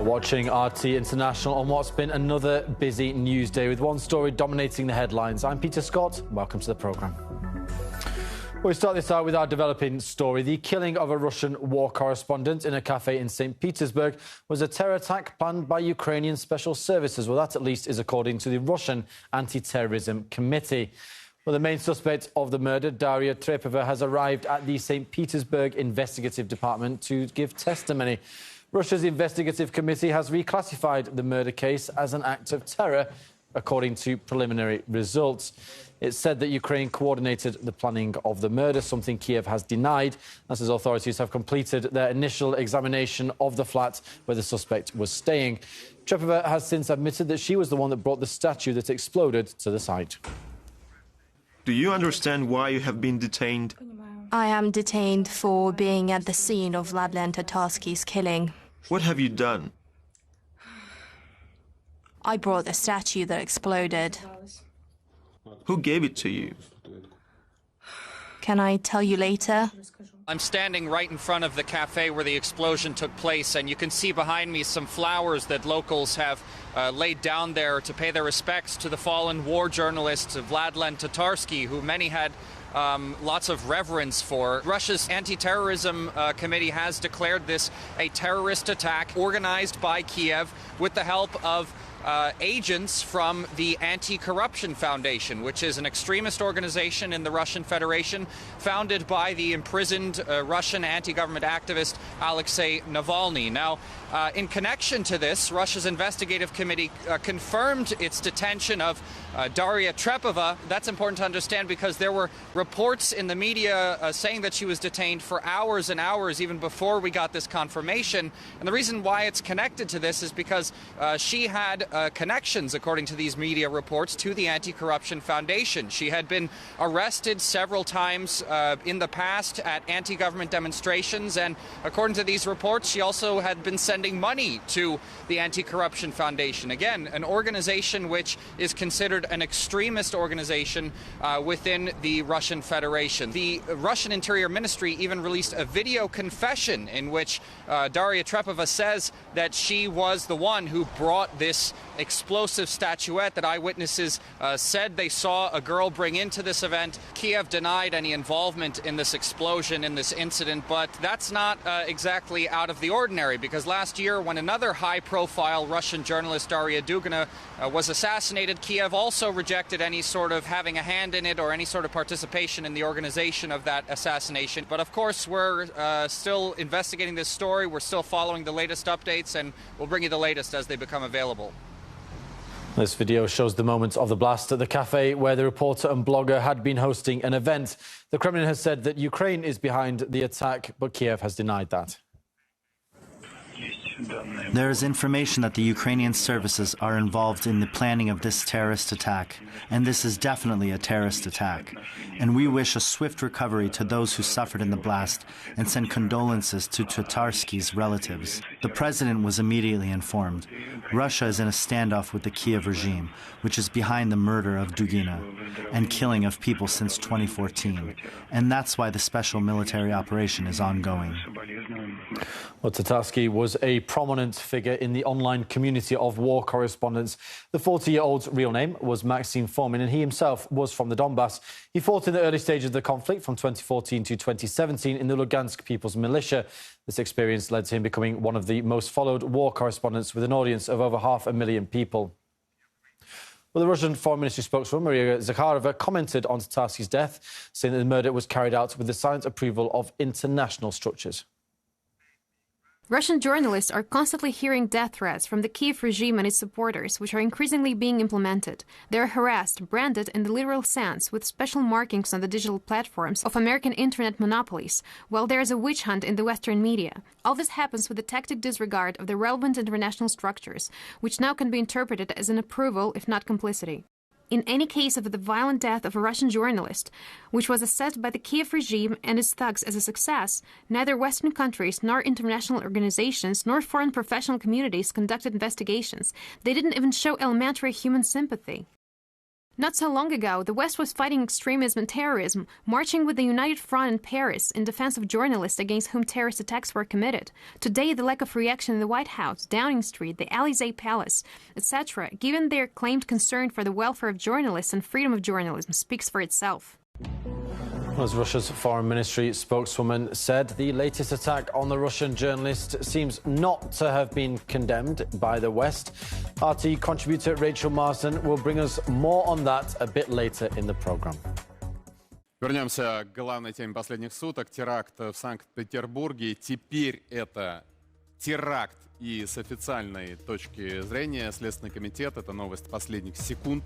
Watching RT International on what's been another busy news day with one story dominating the headlines. I'm Peter Scott. Welcome to the programme. We start this out with our developing story. The killing of a Russian war correspondent in a cafe in St. Petersburg was a terror attack planned by Ukrainian special services. Well, that at least is according to the Russian Anti-Terrorism Committee. Well, the main suspect of the murder, Daria Trepova, has arrived at the St. Petersburg Investigative Department to give testimony. Russia's investigative committee has reclassified the murder case as an act of terror, according to preliminary results. It said that Ukraine coordinated the planning of the murder, something Kiev has denied, as authorities have completed their initial examination of the flat where the suspect was staying. Trepova has since admitted that she was the one that brought the statue that exploded to the site. Do you understand why you have been detained? I am detained for being at the scene of Vladlen Tatarsky's killing. What have you done? I brought the statue that exploded. Who gave it to you? Can I tell you later? I'm standing right in front of the cafe where the explosion took place, and you can see behind me some flowers that locals have laid down there to pay their respects to the fallen war journalist Vladlen Tatarsky, who many had lots of reverence for. Russia's anti-terrorism committee has declared this a terrorist attack organized by Kiev with the help of agents from the Anti-Corruption Foundation, which is an extremist organization in the Russian Federation founded by the imprisoned Russian anti-government activist Alexei Navalny. Now, in connection to this, Russia's investigative committee confirmed its detention of Daria Trepova. That's important to understand because there were reports in the media saying that she was detained for hours and hours even before we got this confirmation. And the reason why it's connected to this is because she had connections, according to these media reports, to the Anti-Corruption Foundation. She had been arrested several times in the past at anti-government demonstrations, and according to these reports, she also had been sending money to the Anti-Corruption Foundation. Again, an organization which is considered an extremist organization within the Russian Federation. The Russian Interior Ministry even released a video confession in which Daria Trepova says that she was the one who brought this explosive statuette that eyewitnesses said they saw a girl bring into this event. Kiev denied any involvement in this explosion, in this incident, but that's not exactly out of the ordinary, because last year when another high-profile Russian journalist, Daria Dugina, was assassinated, Kiev also rejected any sort of having a hand in it or any sort of participation in the organization of that assassination. But of course, we're still investigating this story. We're still following the latest updates, and we'll bring you the latest as they become available. This video shows the moments of the blast at the cafe where the reporter and blogger had been hosting an event. The Kremlin has said that Ukraine is behind the attack, but Kiev has denied that. There is information that the Ukrainian services are involved in the planning of this terrorist attack, and this is definitely a terrorist attack. And we wish a swift recovery to those who suffered in the blast and send condolences to Tatarsky's relatives. The president was immediately informed. Russia is in a standoff with the Kiev regime, which is behind the murder of Dugina and killing of people since 2014. And that's why the special military operation is ongoing. Well, Tatarsky was a prominent figure in the online community of war correspondents. The 40-year-old's real name was Maxim Fomin, and he himself was from the Donbass. He fought in the early stages of the conflict from 2014 to 2017 in the Lugansk People's Militia. This experience led to him becoming one of the most followed war correspondents with an audience of over 500,000 people. Well, the Russian Foreign Ministry spokeswoman, Maria Zakharova, commented on Tatarsky's death, saying that the murder was carried out with the silent approval of international structures. Russian journalists are constantly hearing death threats from the Kiev regime and its supporters, which are increasingly being implemented. They are harassed, branded in the literal sense, with special markings on the digital platforms of American internet monopolies, while there is a witch hunt in the Western media. All this happens with the tacit disregard of the relevant international structures, which now can be interpreted as an approval, if not complicity. In any case of the violent death of a Russian journalist, which was assessed by the Kiev regime and its thugs as a success, neither Western countries nor international organizations nor foreign professional communities conducted investigations. They didn't even show elementary human sympathy. Not so long ago, the West was fighting extremism and terrorism, marching with the United Front in Paris in defense of journalists against whom terrorist attacks were committed. Today, the lack of reaction in the White House, Downing Street, the Élysée Palace, etc., given their claimed concern for the welfare of journalists and freedom of journalism, speaks for itself. As Russia's foreign ministry spokeswoman said, the latest attack on the Russian journalist seems not to have been condemned by the West. RT contributor Rachel Marsden will bring us more on that a bit later in the program. Вернемся к главной теме последних суток. Теракт в Санкт-Петербурге. Теперь это теракт и с официальной точки зрения Следственный комитет, это новость последних секунд,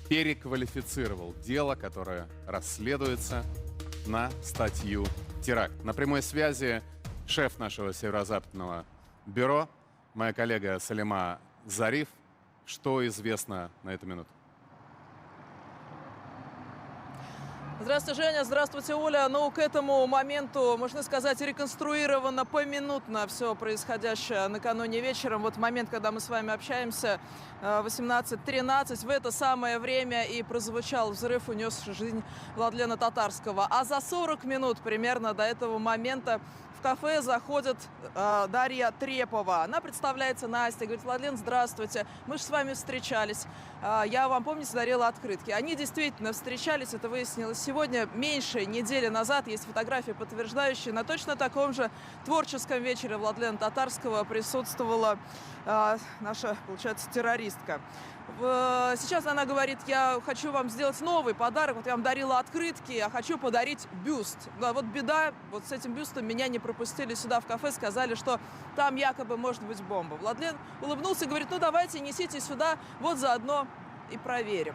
переквалифицировал дело, которое расследуется, на статью теракт. На прямой связи шеф нашего северо-западного бюро, моя коллега Салима Зариф. Что известно на эту минуту? Здравствуйте, Женя. Здравствуйте, Оля. Ну, к этому моменту, можно сказать, реконструировано поминутно все происходящее накануне вечером. Вот момент, когда мы с вами общаемся, 18:13. В это самое время и прозвучал взрыв, унес жизнь Владлена Татарского. А за 40 минут примерно до этого момента в кафе заходит Дарья Трепова. Она представляется Настей, говорит: Владлен, здравствуйте, мы же с вами встречались. Я вам, помните, дарила открытки. Они действительно встречались, это выяснилось сегодня. Меньше недели назад есть фотографии, подтверждающие, на точно таком же творческом вечере Владлена Татарского присутствовала наша, получается, террористка. Сейчас она говорит: я хочу вам сделать новый подарок, вот я вам дарила открытки, я хочу подарить бюст. Да, вот беда, вот с этим бюстом меня не пропустили сюда в кафе, сказали, что там якобы может быть бомба. Владлен улыбнулся и говорит: ну давайте, несите сюда, вот заодно и проверим.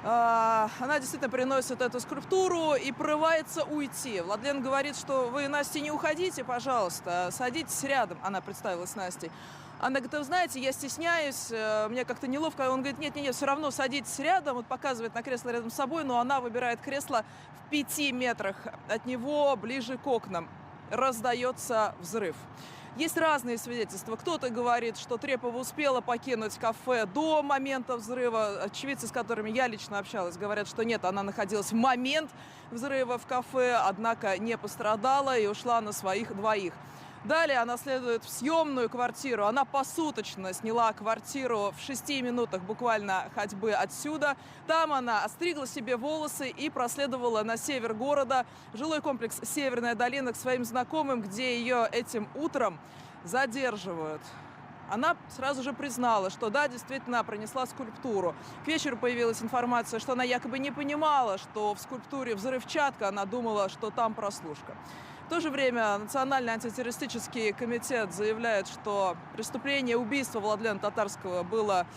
Она действительно приносит эту скульптуру и порывается уйти. Владлен говорит, что вы, Настя, не уходите, пожалуйста, садитесь рядом. Она представилась Настей. Она говорит: вы знаете, я стесняюсь, мне как-то неловко. Он говорит: нет, все равно садитесь рядом. Вот показывает на кресло рядом с собой, но она выбирает кресло в 5 метрах от него, ближе к окнам. Раздается взрыв. Есть разные свидетельства. Кто-то говорит, что Трепова успела покинуть кафе до момента взрыва. Очевидцы, с которыми я лично общалась, говорят, что нет, она находилась в момент взрыва в кафе, однако не пострадала и ушла на своих двоих. Далее она следует в съемную квартиру. Она посуточно сняла квартиру в 6 минутах буквально ходьбы отсюда. Там она остригла себе волосы и проследовала на север города, жилой комплекс «Северная долина», к своим знакомым, где ее этим утром задерживают. Она сразу же признала, что да, действительно пронесла скульптуру. К вечеру появилась информация, что она якобы не понимала, что в скульптуре взрывчатка, она думала, что там прослушка. В то же время Национальный антитеррористический комитет заявляет, что преступление убийства Владлена Татарского было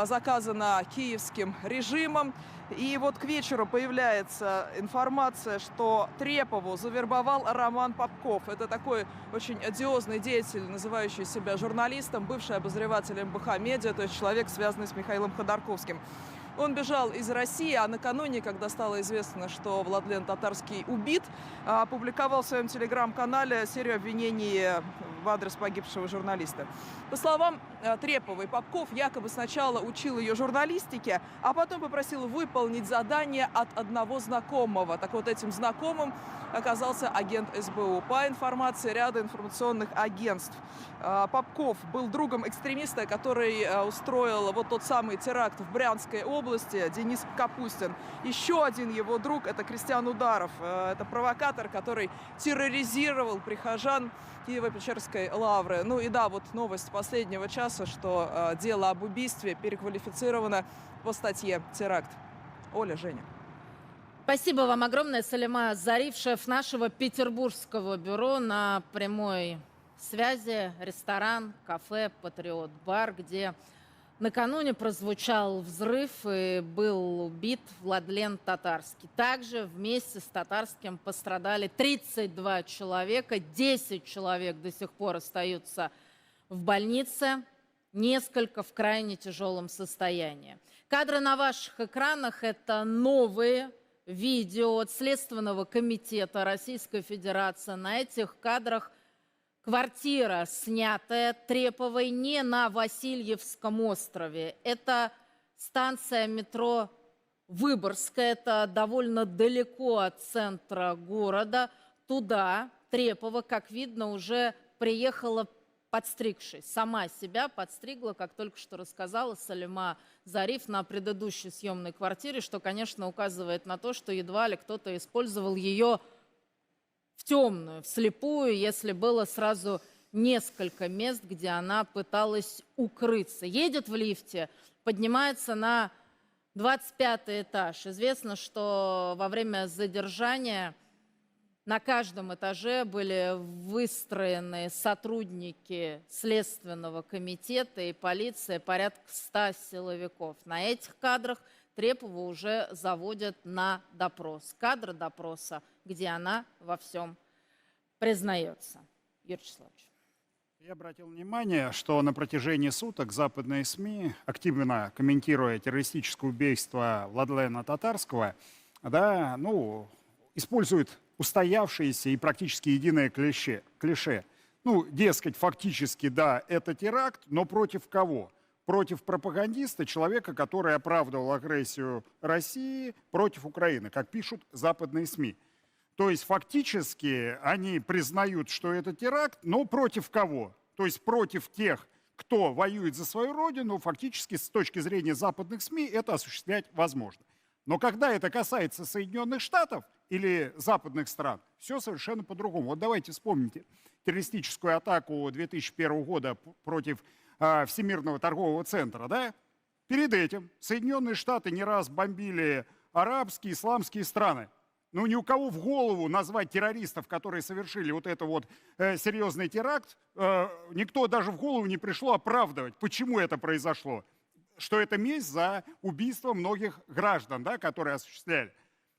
заказано киевским режимом. И вот к вечеру появляется информация, что Трепову завербовал Роман Попков. Это такой очень одиозный деятель, называющий себя журналистом, бывший обозреватель МБХ Медиа, то есть человек, связанный с Михаилом Ходорковским. Он бежал из России, а накануне, когда стало известно, что Владлен Татарский убит, опубликовал в своем телеграм-канале серию обвинений в адрес погибшего журналиста. По словам Треповой, Попков якобы сначала учил ее журналистике, а потом попросил выполнить задание от одного знакомого. Так вот, этим знакомым оказался агент СБУ. По информации ряда информационных агентств, Попков был другом экстремиста, который устроил вот тот самый теракт в Брянской области, Денис Капустин. Еще один его друг – это Кристиан Ударов. Это провокатор, который терроризировал прихожан Киево-Печерской лавры. Ну и да, вот новость последнего часа, что дело об убийстве переквалифицировано по статье «Теракт». Оля, Женя. Спасибо вам огромное, Салима Зариф, шеф нашего петербургского бюро, на прямой связи. Ресторан, кафе «Патриот-бар», где накануне прозвучал взрыв и был убит Владлен Татарский. Также вместе с Татарским пострадали 32 человека, 10 человек до сих пор остаются в больнице, несколько в крайне тяжелом состоянии. Кадры на ваших экранах – это новые видео от Следственного комитета Российской Федерации. На этих кадрах квартира, снятая Треповой не на Васильевском острове. Это станция метро Выборгская, это довольно далеко от центра города. Туда Трепова, как видно, уже приехала подстригшись. Сама себя подстригла, как только что рассказала Салима Зариф на предыдущей съемной квартире, что, конечно, указывает на то, что едва ли кто-то использовал ее в темную, вслепую, если было сразу несколько мест, где она пыталась укрыться. Едет в лифте, поднимается на 25-й этаж. Известно, что во время задержания на каждом этаже были выстроены сотрудники Следственного комитета и полиция, порядка 100 силовиков. На этих кадрах Трепову уже заводят на допрос. Кадры допроса, где она во всем признается. Юрий Вячеславович. Я обратил внимание, что на протяжении суток западные СМИ, активно комментируя террористическое убийство Владлена Татарского, используют устоявшиеся и практически единое клише. Дескать, фактически, да, это теракт, но против кого? Против пропагандиста, человека, который оправдывал агрессию России против Украины, как пишут западные СМИ. То есть фактически они признают, что это теракт, но против кого? То есть против тех, кто воюет за свою родину, фактически с точки зрения западных СМИ это осуществлять возможно. Но когда это касается Соединенных Штатов или западных стран, все совершенно по-другому. Вот давайте вспомните террористическую атаку 2001 года против Всемирного торгового центра. Да? Перед этим Соединенные Штаты не раз бомбили арабские, исламские страны. Ни у кого в голову назвать террористов, которые совершили вот это вот серьезный теракт, никто даже в голову не пришло оправдывать, почему это произошло. Что это месть за убийство многих граждан, да, которые осуществляли.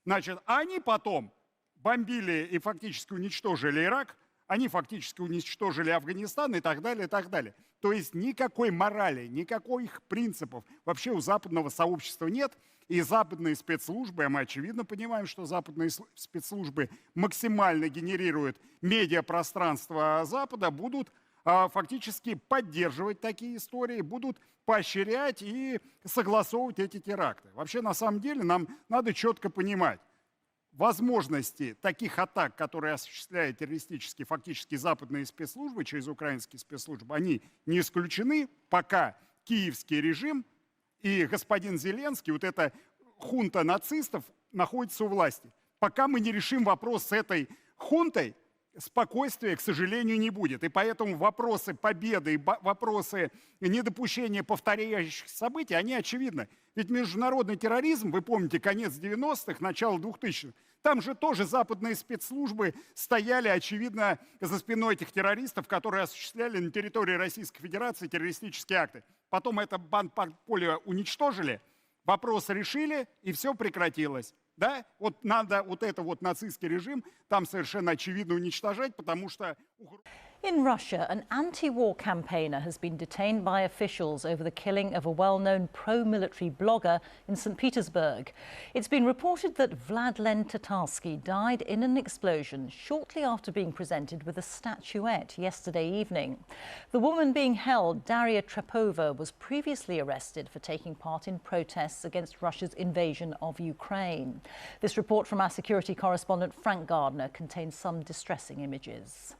Значит, они потом бомбили и фактически уничтожили Ирак, они фактически уничтожили Афганистан и так далее, и так далее. То есть никакой морали, никаких принципов вообще у западного сообщества нет. И западные спецслужбы, а мы очевидно понимаем, что западные спецслужбы максимально генерируют медиапространство Запада, будут фактически поддерживать такие истории, будут поощрять и согласовывать эти теракты. Вообще, на самом деле, нам надо четко понимать, возможности таких атак, которые осуществляют террористические фактически западные спецслужбы через украинские спецслужбы, они не исключены, пока киевский режим и господин Зеленский, вот эта хунта нацистов, находится у власти. Пока мы не решим вопрос с этой хунтой, спокойствия, к сожалению, не будет. И поэтому вопросы победы и вопросы недопущения повторяющихся событий, они очевидны. Ведь международный терроризм, вы помните, конец 90-х, начало 2000-х, там же тоже западные спецслужбы стояли, очевидно, за спиной этих террористов, которые осуществляли на территории Российской Федерации террористические акты. Потом это бандполье уничтожили, вопрос решили, и все прекратилось. Да? Вот надо вот это вот нацистский режим там совершенно очевидно уничтожать, потому что... In Russia, an anti-war campaigner has been detained by officials over the killing of a well-known pro-military blogger in St. Petersburg. It's been reported that Vladlen Tatarsky died in an explosion shortly after being presented with a statuette yesterday evening. The woman being held, Daria Trepova, was previously arrested for taking part in protests against Russia's invasion of Ukraine. This report from our security correspondent Frank Gardner contains some distressing images.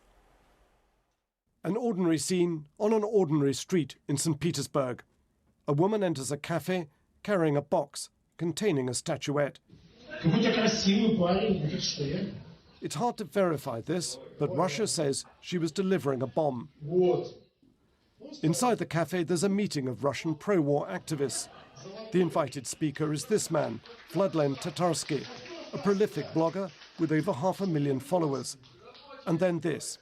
An ordinary scene on an ordinary street in St. Petersburg. A woman enters a cafe carrying a box containing a statuette. It's hard to verify this, but Russia says she was delivering a bomb. Inside the cafe, there's a meeting of Russian pro-war activists. The invited speaker is this man, Vladlen Tatarsky, a prolific blogger with over 500,000 followers. And then this.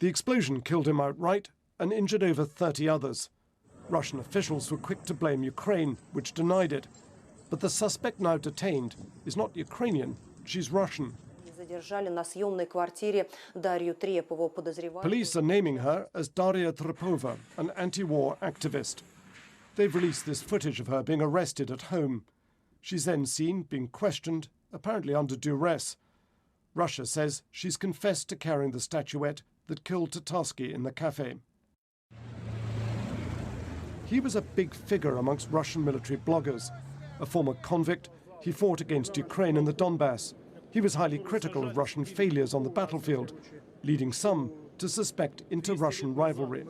The explosion killed him outright and injured over 30 others. Russian officials were quick to blame Ukraine, which denied it. But the suspect now detained is not Ukrainian, she's Russian. Police are naming her as Daria Trepova, an anti-war activist. They've released this footage of her being arrested at home. She's then seen being questioned, apparently under duress. Russia says she's confessed to carrying the statuette that killed Tatarsky in the cafe. He was a big figure amongst Russian military bloggers. A former convict, he fought against Ukraine in the Donbass. He was highly critical of Russian failures on the battlefield, leading some to suspect inter-Russian rivalry.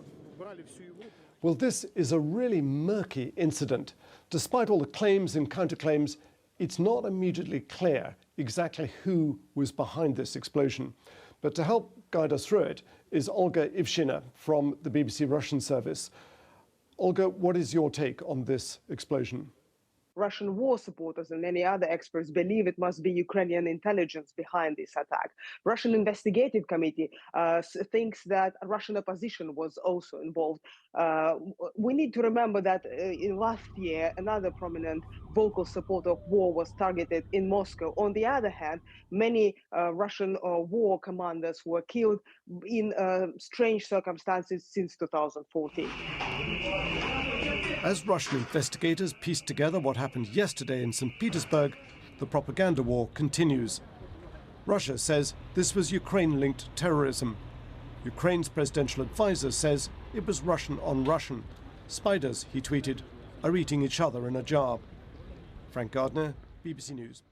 Well, this is a really murky incident. Despite all the claims and counterclaims, it's not immediately clear exactly who was behind this explosion. But to help guide us through it is Olga Ivshina from the BBC Russian service. Olga, what is your take on this explosion? Russian war supporters and many other experts believe it must be Ukrainian intelligence behind this attack. Russian investigative committee thinks that Russian opposition was also involved. We need to remember that in last year, another prominent vocal supporter of war was targeted in Moscow. On the other hand, many Russian war commanders were killed in strange circumstances since 2014. As Russian investigators piece together what happened yesterday in St. Petersburg, the propaganda war continues. Russia says this was Ukraine-linked terrorism. Ukraine's presidential advisor says it was Russian on Russian. Spiders, he tweeted, are eating each other in a jar. Frank Gardner, BBC News.